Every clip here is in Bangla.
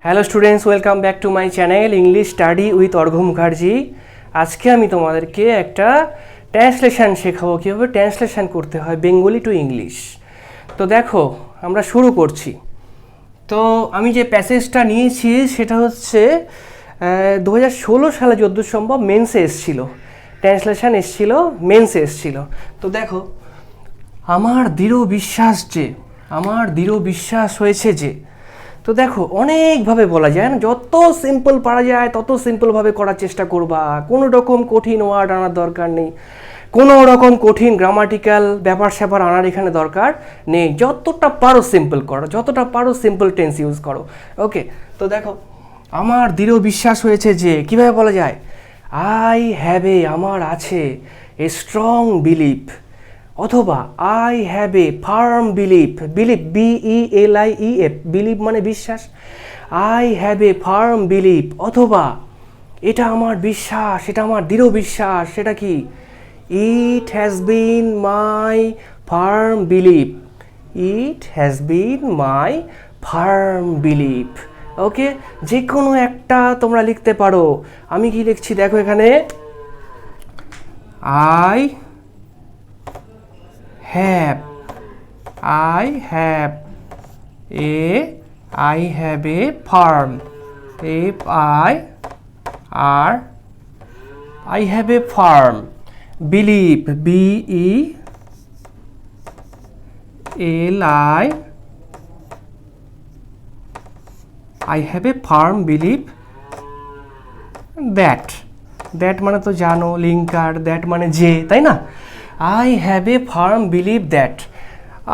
Hello students, welcome back to my channel English study with Arghya Mukherjee. আজকে আমি তোমাদেরকে একটা ট্রান্সলেশন শেখাবো, কীভাবে ট্রান্সলেশন করতে হয় বেঙ্গলি টু ইংলিশ। তো দেখো, আমরা শুরু করছি। তো আমি যে প্যাসেজটা নিয়েছি সেটা হচ্ছে 2016 সালে যতদূর সম্ভব মেন্সে এসেছিল, ট্রান্সলেশন এসেছিল, মেন্সে এসেছিল। তো দেখো, আমার দৃঢ় বিশ্বাস হয়েছে যে, তো দেখো অনেকভাবে বলা যায় না, যত সিম্পল পারা যায় তত সিম্পলভাবে করার চেষ্টা করবা। কোনো রকম কঠিন ওয়ার্ড আনার দরকার নেই, কোনো রকম কঠিন গ্রামাটিক্যাল ব্যাপার স্যাপার আনার এখানে দরকার নেই। যতটা পারো সিম্পল করো, যতটা পারো সিম্পল টেন্স ইউজ করো। ওকে, তো দেখো, আমার দৃঢ় বিশ্বাস হয়েছে যে, কীভাবে বলা যায়, আই হ্যাভ এ, আমার আছে, এ স্ট্রং বিলিভ, অথবা I have a firm believe, BELIEF, believe মানে বিশ্বাস। I have a firm believe, অথবা এটা আমার বিশ্বাস, এটা আমার দৃঢ় বিশ্বাস, সেটা কি, it has been my firm believe, it has been my firm believe. Okay, যে কোনো একটা তোমরা লিখতে পারো। আমি কি লিখছি দেখো এখানে, I have a farm, I have a farm, believe, BELI, I have a farm believe that মানে তো জানো লিঙ্কার, দ্যাট মানে যে, তাই না? I have a firm believe that.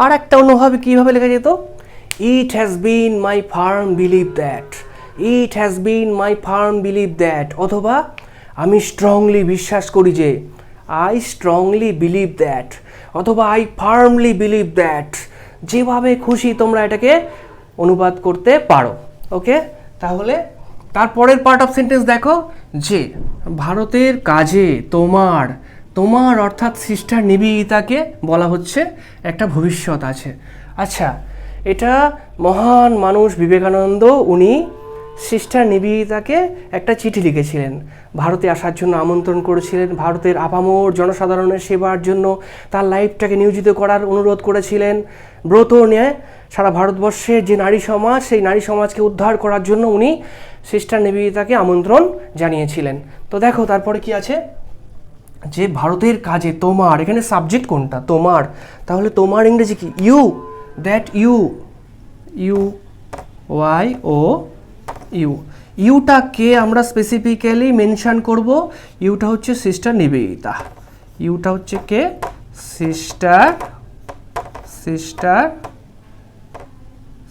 আর একটা অন্যভাবে কীভাবে লেখা যেত, it has been my firm believe that, it has been my firm believe that, অথবা আমি স্ট্রংলি বিশ্বাস করি যে, আই স্ট্রংলি বিলিভ দ্যাট, অথবা আই ফার্মলি বিলিভ দ্যাট। যেভাবে খুশি তোমরা এটাকে অনুবাদ করতে পারো। ওকে, তাহলে তারপরের পার্ট অফ সেন্টেন্স দেখো, যে ভারতের কাজে তোমার অর্থাৎ সিস্টার নিবেদিতাকে বলা হচ্ছে একটা ভবিষ্যৎ আছে। আচ্ছা, এটা মহান মানুষ বিবেকানন্দ, উনি সিস্টার নিবেদিতাকে একটা চিঠি লিখেছিলেন, ভারতে আসার জন্য আমন্ত্রণ করেছিলেন, ভারতের আপামর জনসাধারণের সেবার জন্য তার লাইফটাকে নিয়োজিত করার অনুরোধ করেছিলেন। ব্রত নিয়ে সারা ভারতবর্ষের যে নারী সমাজ, সেই নারী সমাজকে উদ্ধার করার জন্য উনি সিস্টার নিবেদিতাকে আমন্ত্রণ জানিয়েছিলেন। তো দেখো তারপরে কি আছে, যে ভারতের কাজে তোমার, এখানে সাবজেক্ট কোনটা, তোমার, তাহলে তোমার ইংরেজি কি, ইউ, দ্যাট ইউ, ইউটাকে আমরা স্পেসিফিক্যালি মেনশন করব। ইউটা হচ্ছে সিস্টার নিবেদিতা, ইউটা হচ্ছে কে,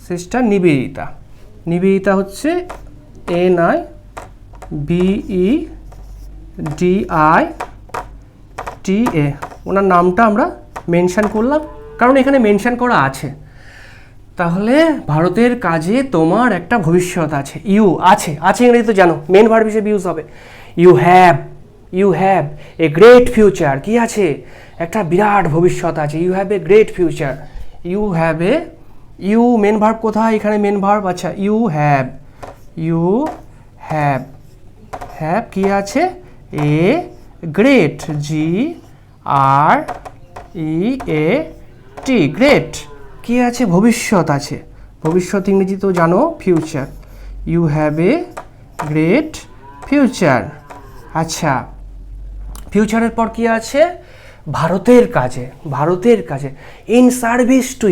সিস্টার নিবেদিতা হচ্ছে NIBEDITA, ওনার নামটা আমরা মেনশন করলাম কারণ এখানে মেনশন করা আছে। তাহলে ভারতের কাজে তোমার একটা ভবিষ্যৎ আছে, ইউ আছে ইংরেজি তো জানো, মেন ভার্ব হিসেবে ইউজ হবে। You have a great future, কি আছে, একটা বিরাট ভবিষ্যৎ আছে, you have a great future. You main verb কোথায়, এখানে মেন ভার্ব। আচ্ছা, ইউ হ্যাভ কি আছে, এ গ্রেট, GREAT, গ্রেট, কি আছে, ভবিষ্যৎ আছে। ভবিষ্যৎ ইংরেজি তো জানো future, you have a great future. আচ্ছা, ফিউচারের পর কি আছে, ভারতের কাজে, ইন সার্ভিস টু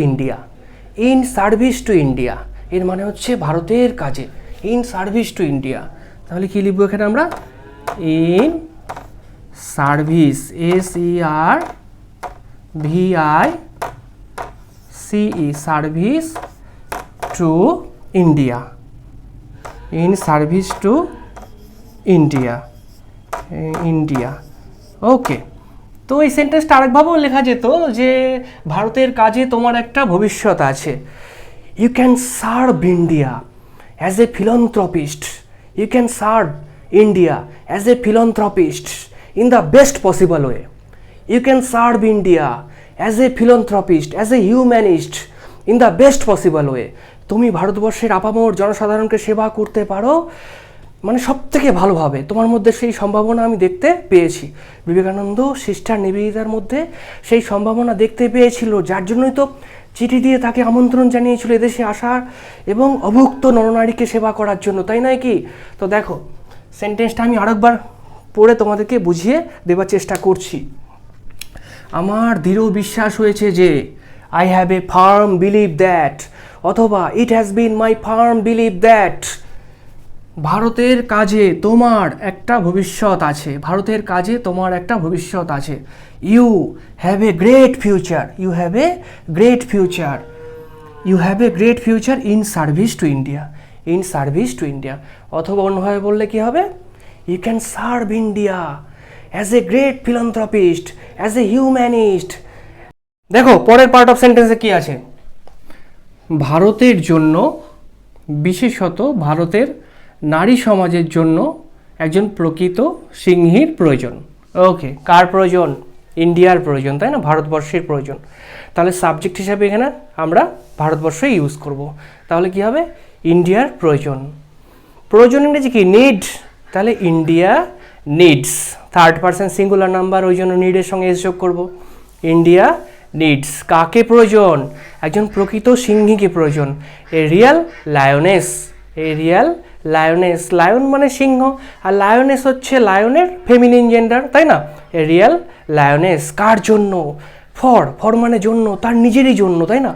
ইন্ডিয়া, এর মানে হচ্ছে ভারতের কাজে, ইন সার্ভিস টু ইন্ডিয়া। তাহলে কি লিখবো এখানে আমরা, in service, SERVICE, service to India, in service to India. Okay, তো এই সেন্টেন্সটা আরেকভাবেও লেখা যেত যে, ভারতের কাজে তোমার একটা ভবিষ্যৎ আছে। You can serve India as a philanthropist, you can serve India as a philanthropist in the best possible way. You can serve India as a philanthropist, as a humanist in the best possible way. তুমি ভারতবর্ষের আপামর জনসাধারণকে সেবা করতে পারো মানে সব থেকে ভালোভাবে, তোমার মধ্যে সেই সম্ভাবনা আমি দেখতে পেয়েছি। বিবেকানন্দ সিস্টার নিবেদিতার মধ্যে সেই সম্ভাবনা দেখতে পেয়েছিল, যার জন্যই তো চিঠি দিয়ে তাকে আমন্ত্রণ জানিয়েছিল এদেশে আসার এবং অভুক্ত নরনারীকে সেবা করার জন্য, তাই নয় কি? তো দেখো সেন্টেন্সটা আমি আরেকবার পড়ে তোমাদেরকে বুঝিয়ে দেওয়ার চেষ্টা করছি। আমার দৃঢ় বিশ্বাস হয়েছে যে, I have a firm believe that, অথবা it has been my firm believe that, ভারতের কাজে তোমার একটা ভবিষ্যৎ আছে, ভারতের কাজে তোমার একটা ভবিষ্যৎ আছে। You have a great future, you have a great future, you have a great future in service to India, in service to India. অথবা অন্যভাবে বললে কি হবে? You can serve India as a great philanthropist, as a humanist. দেখো পরের পার্ট অফ সেন্টেন্সে কি আছে? ভারতের জন্য, বিশেষত ভারতের নারী সমাজের জন্য একজন প্রকৃত সিংহীর প্রয়োজন। ওকে, কার প্রয়োজন? ইন্ডিয়ার প্রয়োজন, তাই না? ভারতবর্ষের প্রয়োজন। তাহলে সাবজেক্ট হিসাবে এখানে আমরা ভারতবর্ষ ইউজ করব। তাহলে কি হবে? ইন্ডিয়ার প্রয়োজন। প্রয়োজন ইংরেজি কি? নিড। তাহলে India needs, third person singular number, ওই জন্য নিডের সঙ্গে এস যোগ করবো। ইন্ডিয়া নিডস কাকে প্রয়োজন? একজন প্রকৃত সিংহীকে প্রয়োজন। A real lioness, a real lioness, lion মানে সিংহ, আর লায়নেস হচ্ছে লায়নের ফেমিনিন জেন্ডার, তাই না? এ রিয়াল লায়নেস কার জন্য? ফর, ফর মানে জন্য, তার নিজেরই জন্য, তাই না?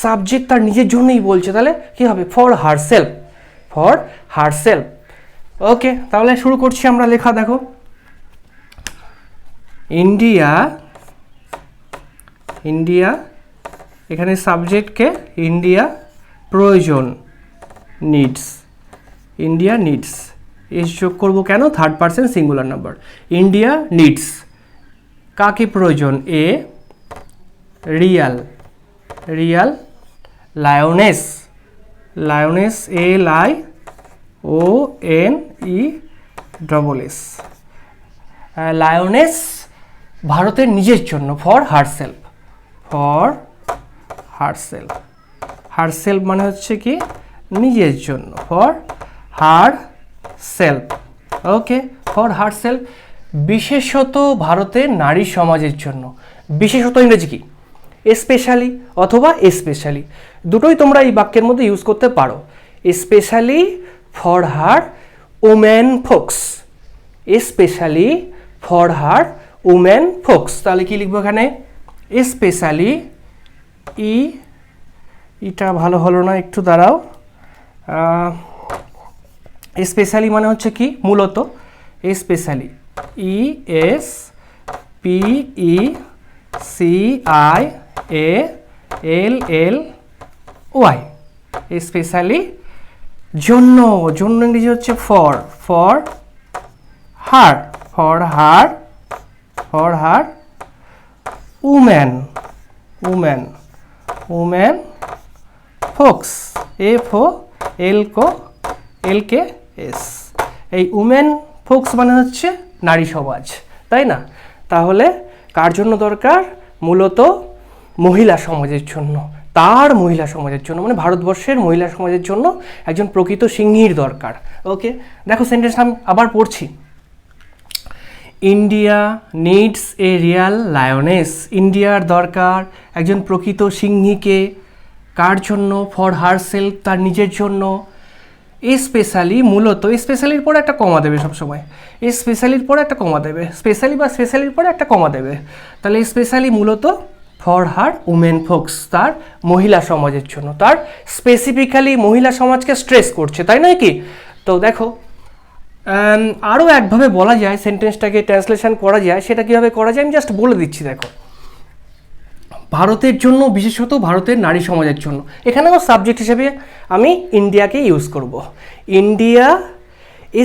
সাবজেক্ট তার নিজের জন্যই বলছে, তাহলে কি হবে? For herself, for herself. Okay, তাহলে শুরু করছি আমরা লেখা। দেখো ইন্ডিয়া, ইন্ডিয়া এখানে সাবজেক্টকে ইন্ডিয়া প্রয়োজন, নিডস, ইন্ডিয়া নিডস, এস যোগ করবো কেন? Third person singular number. India needs কাকে প্রয়োজন? A real, real lioness, lioness L I O N E double S, lioness ভারতের নিজের জন্য, for herself, for herself. Herself মানে হচ্ছে কি? নিজের জন্য, for her self. Okay, for her self, বিশেষত ভারতের নারী সমাজের জন্য। বিশেষত ইংরেজি কি? স্পেশালি অথবা স্পেশালি, দুটোই তোমরা এই বাক্যের মধ্যে ইউজ করতে পারো। Specially for her women folks, specially for her women folks. তাহলে কি লিখবো এখানে? স্পেশালি, এটা ভালো হলো না, একটু দাঁড়াও। স্পেশালি মানে হচ্ছে কি? মূলত। Specially, E S P E C I A L L Y, specially জন্য, জন্য ইংরেজি হচ্ছে for, for her, for her, for her woman, woman, woman folks, F O L কো এল কে এস। এই উমেন ফোকস মানে হচ্ছে নারী সমাজ, তাই না? তাহলে কার জন্য দরকার? মূলত মহিলা সমাজের জন্য, তার মহিলা সমাজের জন্য, মানে ভারতবর্ষের মহিলা সমাজের জন্য একজন প্রকৃত সিংহীর দরকার। ওকে, দেখো সেন্টেন্স আমি আবার পড়ছি। ইন্ডিয়া নিডস এ রিয়াল লায়নেস, ইন্ডিয়ার দরকার একজন প্রকৃত সিংহীকে। কার জন্য? ফর হার সেলফ, তার নিজের জন্য। স্পেশালি মূলত, স্পেশালির পরে একটা কমা দেবে সবসময়, স্পেশালির পরে একটা কমা দেবে, স্পেশালি বা স্পেশালির পরে একটা কমা দেবে। তাহলে স্পেশালি মূলত ফর হার উমেন ফোকস, তার মহিলা সমাজের জন্য, তার স্পেসিফিক্যালি মহিলা সমাজকে স্ট্রেস করছে, তাই নয় কি? তো দেখো আরও একভাবে বলা যায়, সেন্টেন্সটাকে ট্রান্সলেশন করা যায়, সেটা কীভাবে করা যায় আমি জাস্ট বলে দিচ্ছি। দেখো ভারতের জন্য, বিশেষত ভারতের নারী সমাজের জন্য, এখানেও সাবজেক্ট হিসেবে আমি ইন্ডিয়াকে ইউজ করব। India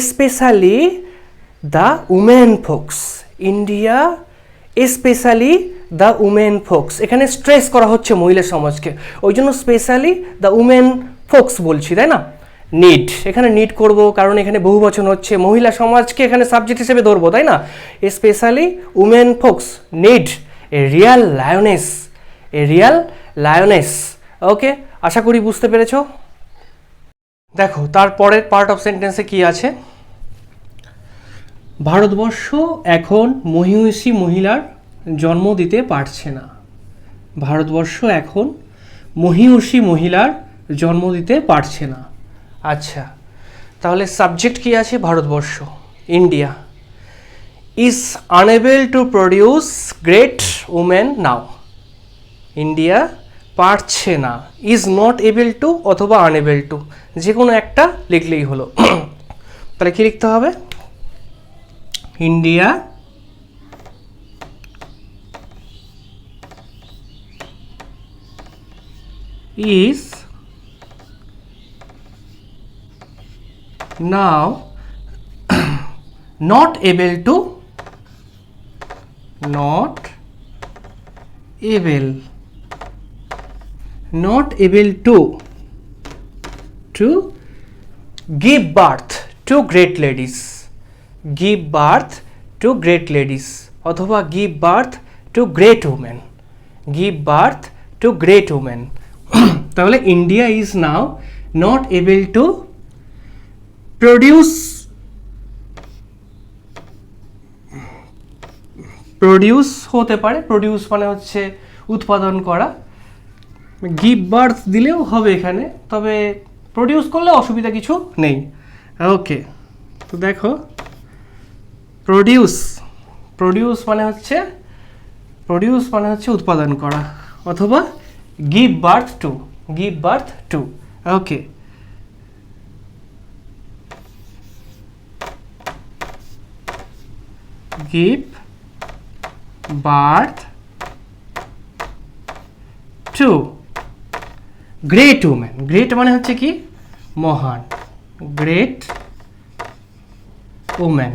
specially the women folks, India specially the women folks, এখানে স্ট্রেস করা হচ্ছে মহিলা সমাজকে, ওই জন্য স্পেশালি দ্য উমেন ফোকস বলছি, তাই না? নিড, এখানে নিড করব কারণ এখানে বহু বচন হচ্ছে, মহিলা সমাজকে এখানে সাবজেক্ট হিসেবে ধরবো, তাই না? Specially women folks need a real lioness, a real lioness okay, আশা করি বুঝতে পেরেছো। দেখো তারপরের পার্ট অফ সেন্টেন্সে কি আছে, ভারতবর্ষ এখন মহিষী মহিলার জন্ম দিতে পারছে না। ভারতবর্ষ এখন মহিষী মহিলার জন্ম দিতে পারছে না। আচ্ছা, তাহলে সাবজেক্ট কি আছে, Bharatvarsha, India is unable to produce great women now. India পারছে না, ইজ নট এবেল টু অথবা আনএবল টু, যে কোনো একটা লিখলেই হলো। তাহলে কি লিখতে হবে, India is now not able to give birth to great ladies, give birth to great ladies অথবা give birth to great women, give birth to great women। তাহলে India is now not able to produce হতে পারে, প্রডিউস মানে হচ্ছে উৎপাদন করা, গিভ বার্থ দিলেও হবে এখানে, তবে প্রডিউস করলে অসুবিধা কিছু নেই। ওকে, তো দেখো প্রডিউস মানে হচ্ছে উৎপাদন করা, অথবা give birth to। Okay, give birth to great woman। Great মানে হচ্ছে কি, মহান, গ্রেট ওম্যান,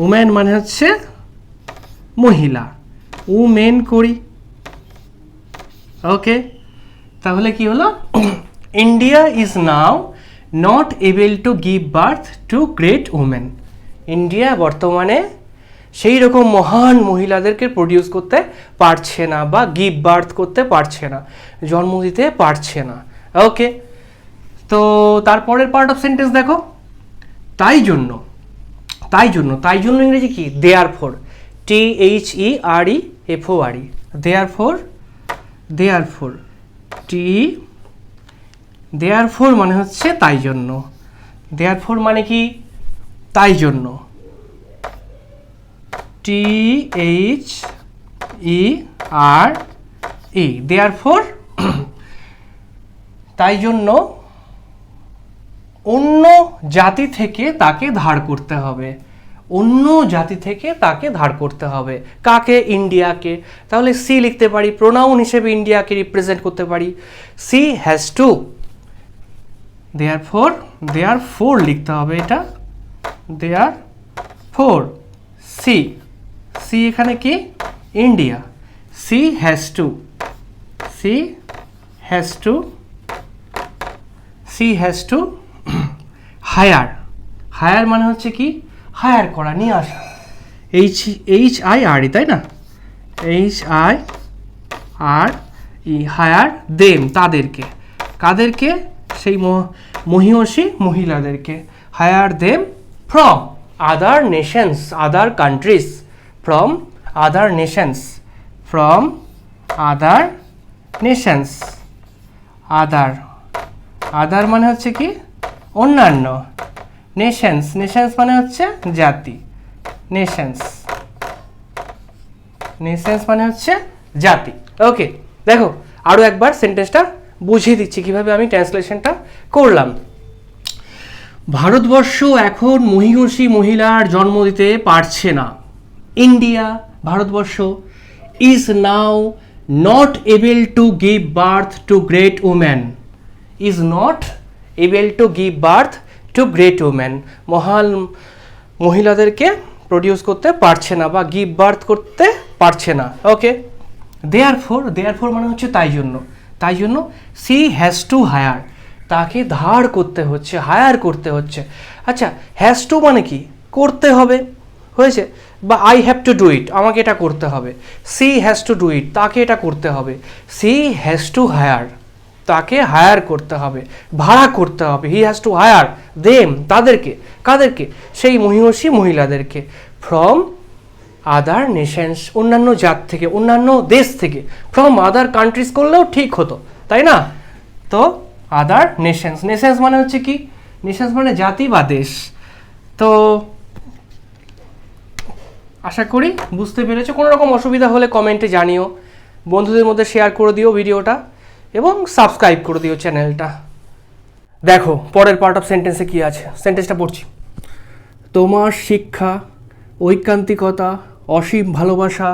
ওম্যান মানে হচ্ছে মহিলা, উমেন করি। ওকে, তাহলে কি হলো, India is now not able to give birth two great women. India বর্তমানে সেই রকম মহান মহিলাদেরকে প্রডিউস করতে পারছে না বা গিভ বার্থ করতে পারছে না, জন্ম দিতে পারছে না। ওকে, তো তারপরের পার্ট অফ সেন্টেন্স দেখো, তাই জন্য ইংরেজি কি, দেয়ারফর, THEREFORE, দেয়ারফর মানে হচ্ছে তাই জন্য, দেয়ারফর মানে কি, তাই জন্য, THERE, দেয়ারফর তাই জন্য অন্য জাতি থেকে তাকে ধার করতে হবে, অন্য জাতি থেকে তাকে ধার করতে হবে, কাকে, ইন্ডিয়াকে। তাহলে সি লিখতে পারি, প্রোনাউন হিসেবে ইন্ডিয়াকে রিপ্রেজেন্ট করতে পারি, সি হ্যাজ টু, দেয়ারফর লিখতে হবে, এটা দেয়ারফর, সি এখানে কি, India, she has to hire মানে হচ্ছে কি, হায়ার করা, নিয়ে আসা, HIRE, তাই না, HIRE, হায়ার দেম, তাদেরকে, কাদেরকে, সেই মহিষী মহিলাদেরকে, hire them from other nations, other countries, from other nations, other মানে হচ্ছে কি, অন্যান্য, নেশনস মানে হচ্ছে জাতি, নেশনস মানে হচ্ছে জাতি। ওকে, দেখো আরও একবার সেন্টেন্সটা বুঝিয়ে দিচ্ছি কিভাবে আমি ট্রান্সলেশনটা করলাম। ভারতবর্ষ এখন মহিষী মহিলার জন্ম দিতে পারছে না। India, Bharatvarsha, is now not able to give birth two great woman, is not able to give birth two great woman, মহান মহিলাদেরকে প্রডিউস করতে পারছে না বা গিভ বার্থ করতে পারছে না। ওকে, দেয়ারফর মানে হচ্ছে তাই জন্য সি হ্যাজ টু হায়ার, তাকে ধার করতে হচ্ছে, হায়ার করতে হচ্ছে। আচ্ছা, হ্যাজ টু মানে কি, করতে হবে, হয়েছে। বা I have to do it, আমাকে এটা করতে হবে। She has to do it, তাকে এটা করতে হবে। সি হ্যাজ টু হায়ার, তাকে হায়ার করতে হবে, ভাড়া করতে হবে। He has to hire them, তাদেরকে। কাদেরকে? সেই মহিষী মহিলাদেরকে। ফ্রম আদার নেশনস, অন্যান্য জাত থেকে, অন্যান্য দেশ থেকে। ফ্রম আদার কান্ট্রিজ করলেও ঠিক হতো, তাই না? তো আদার নেশনস, নেশনস মানে হচ্ছে কি? নেশনস মানে জাতি বা দেশ। তো আশা করি বুঝতে পেরেছো। কোনো রকম অসুবিধা হলে কমেন্টে জানিও, বন্ধুদের মধ্যে শেয়ার করে দিও ভিডিওটা, এবং সাবস্ক্রাইব করে দিও চ্যানেলটা। দেখো পরের পার্ট অফ সেন্টেন্সে কি আছে, সেন্টেন্সটা পড়ছি। তোমার শিক্ষা, ঐকান্তিকতা, অসীম ভালোবাসা,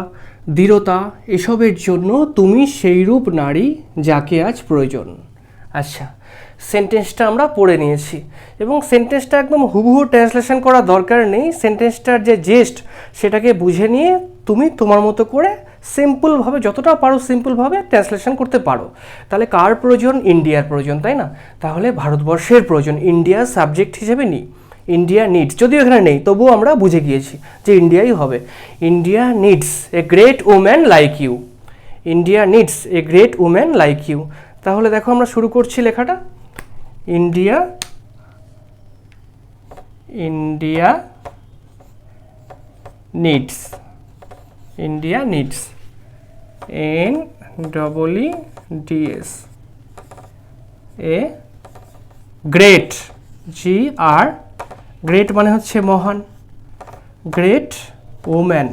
দৃঢ়তা, এসবের জন্য তুমি সেইরূপ নারী যাকে আজ প্রয়োজন। আচ্ছা, সেন্টেন্সটা আমরা পড়ে নিয়েছি, এবং সেন্টেন্সটা একদম হুবহু ট্রান্সলেশন করার দরকার নেই। সেন্টেন্সটার যে জেস্ট সেটাকে বুঝে নিয়ে তুমি তোমার মতো করে সিম্পলভাবে, যতটা পারো সিম্পলভাবে ট্রান্সলেশন করতে পারো। তাহলে কার প্রয়োজন? ইন্ডিয়ার প্রয়োজন, তাই না? তাহলে ভারতবর্ষের প্রয়োজন, ইন্ডিয়ার সাবজেক্ট হিসেবে নিই। ইন্ডিয়া নিডস, যদিও এখানে নেই তবুও আমরা বুঝে গিয়েছি যে ইন্ডিয়াই হবে। India needs a great woman like you. India needs a great woman like you. তাহলে দেখো আমরা শুরু করছি লেখাটা। India, India needs, India needs, NEEDS a great, GR, great মানে হচ্ছে মহান, great woman,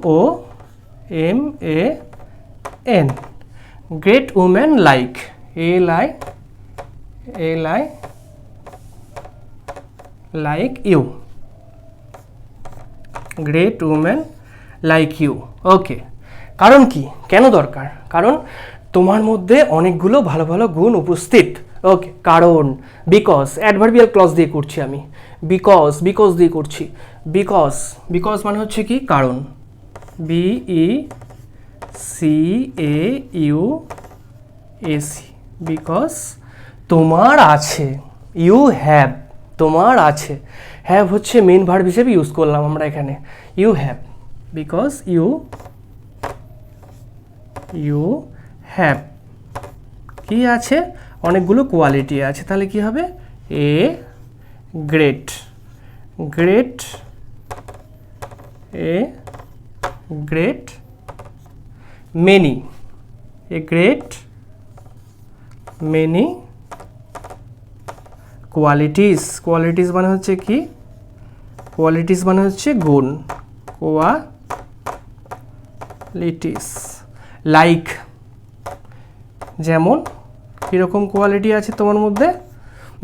WOMAN, great woman like, LI like you, great woman like you. Okay, কারণ কি, কেন দরকার? কারণ তোমার মধ্যে অনেকগুলো ভালো ভালো গুণ উপস্থিত। ওকে, কারণ, বিকজ, অ্যাডভার্বিয়াল ক্লজ দিয়ে করছি আমি, বিকজ দিয়ে করছি। বিকজ মানে হচ্ছে কি? কারণ, BECAUSE, বিকজ তোমার আছে। ইউ হ্যাভ, তোমার আছে। হ্যাভ হচ্ছে মেন ভার্ব হিসেবে ইউজ করলাম আমরা এখানে। You have, because you have কি আছে? অনেকগুলো কোয়ালিটি আছে। তাহলে কি হবে? A great, a great many, a great many qualities মানে হচ্ছে কি? কোয়ালিটিস মানে হচ্ছে গুণ, কোয়ালিটিস। লাইক, যেমন কীরকম কোয়ালিটি আছে তোমার মধ্যে?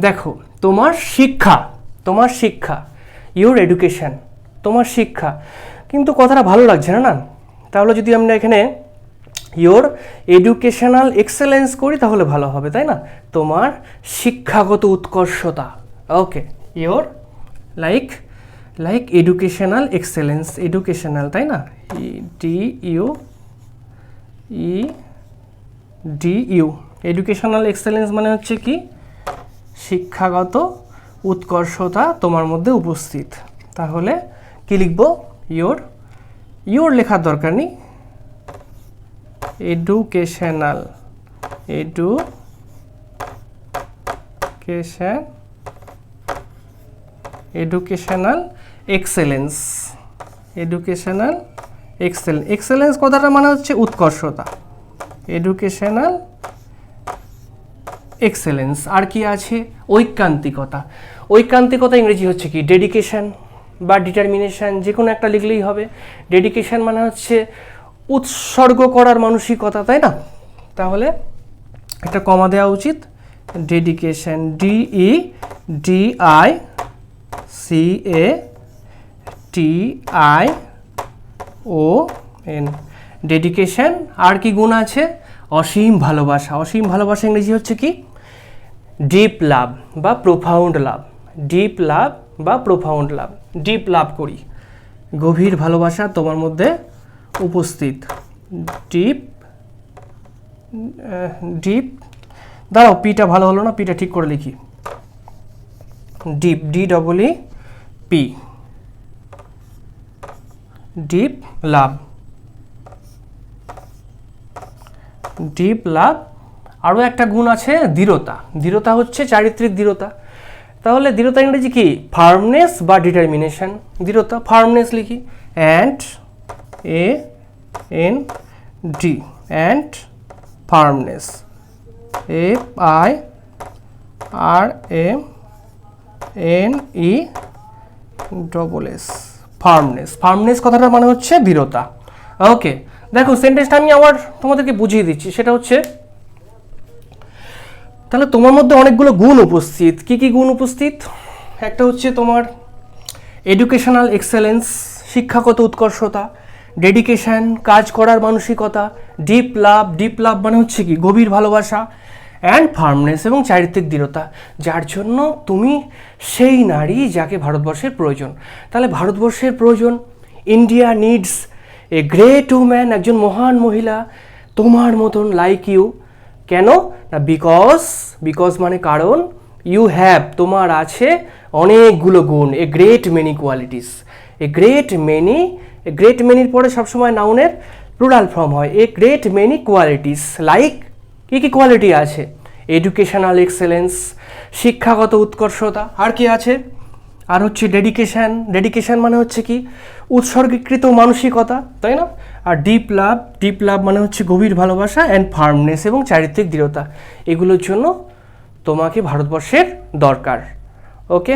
দেখো, তোমার শিক্ষা, ইউর এডুকেশন, তোমার শিক্ষা। কিন্তু কথাটা ভালো লাগছে না, না? তাহলে যদি আমরা এখানে ইউর এডুকেশনাল এক্সেলেন্স করি তাহলে ভালো হবে, তাই না? তোমার শিক্ষাগত উৎকর্ষতা। Okay, your like educational excellence, educational, তাই না? DU, এডুকেশনাল এক্সেলেন্স মানে হচ্ছে কি? শিক্ষাগত উৎকর্ষতা তোমার মধ্যে উপস্থিত। তাহলে কি লিখবো? ইউর লেখার দরকার নেই, এডুকেশনাল এক্সেলেন্স, এক্সেলেন্স কথাটা মানে হচ্ছে উৎকর্ষতা, এডুকেশনাল এক্সেলেন্স। আর কি আছে? ঐকান্তিকতা। ইংরেজি হচ্ছে কি? ডেডিকেশন বা ডিটারমিনেশন, যে কোনো একটা লিখলেই হবে। ডেডিকেশন মানে হচ্ছে উৎসর্গ করার মানসিকতা, তাই না? তাহলে একটা কমা দেওয়া উচিত। Dedication, DEDICATION, dedication. আর কি গুণ আছে? অসীম ভালোবাসা। ইংরেজি হচ্ছে কি? ডিপ লাভ বা প্রোফাউন্ড লাভ। ডিপ লাভ করি, গভীর ভালোবাসা তোমার মধ্যে উপস্থিত। ডিপ, দাঁড়াও, পিটা ভালো হলো না, পিটা ঠিক করে লিখি। ডিপ, DEEP, ডিপ লাভ, ডিপ লাভ। আরও একটা গুণ আছে দৃঢ়তা, দৃঢ়তা হচ্ছে চারিত্রিক দৃঢ়তা। তাহলে দৃঢ়তা ইংরেজি কি? ফার্মনেস বা ডিটারমিনেশন। দৃঢ়তা, ফার্মনেস লিখি, and A N D, and firmness, F I R M N E double S, firmness. Firmness কথাটার মানে হচ্ছে দৃঢ়তা। ওকে, দেখো সেন্টেন্সটা আমি আবার তোমাদেরকে বুঝিয়ে দিচ্ছি। সেটা হচ্ছে, তাহলে তোমার মধ্যে অনেকগুলো গুণ উপস্থিত। কি কি গুণ উপস্থিত? একটা হচ্ছে তোমার এডুকেশনাল এক্সেলেন্স, শিক্ষাগত উৎকর্ষতা, ডেডিকেশন, কাজ করার মানসিকতা, ডিপ লাভ, ডিপ লাভ মানে হচ্ছে কি? গভীর ভালোবাসা, অ্যান্ড ফার্মনেস এবং চারিত্রিক দৃঢ়তা, যার জন্য তুমি সেই নারী যাকে ভারতবর্ষের প্রয়োজন। তাহলে ভারতবর্ষের প্রয়োজন, India needs a great woman, একজন মহান মহিলা তোমার মতন, লাইক ইউ। কেন না? বিকজ মানে কারণ, ইউ হ্যাভ তোমার আছে অনেকগুলো গুণ, a great many qualities. A great many, a great মেনির পরে সবসময় নাউনের প্লুরাল ফর্ম হয়। A great many qualities, like কী কী কোয়ালিটি আছে? এডুকেশনাল এক্সেলেন্স, শিক্ষাগত উৎকর্ষতা, আর কি আছে? আর হচ্ছে ডেডিকেশান, ডেডিকেশান মানে হচ্ছে কি? উৎসর্গীকৃত মানসিকতা, তাই না? আর ডিপ লাভ, ডিপ লাভ মানে হচ্ছে গভীর ভালোবাসা, অ্যান্ড ফার্মনেস এবং চারিত্রিক দৃঢ়তা। এগুলোর জন্য তোমাকে ভারতবর্ষের দরকার। ওকে।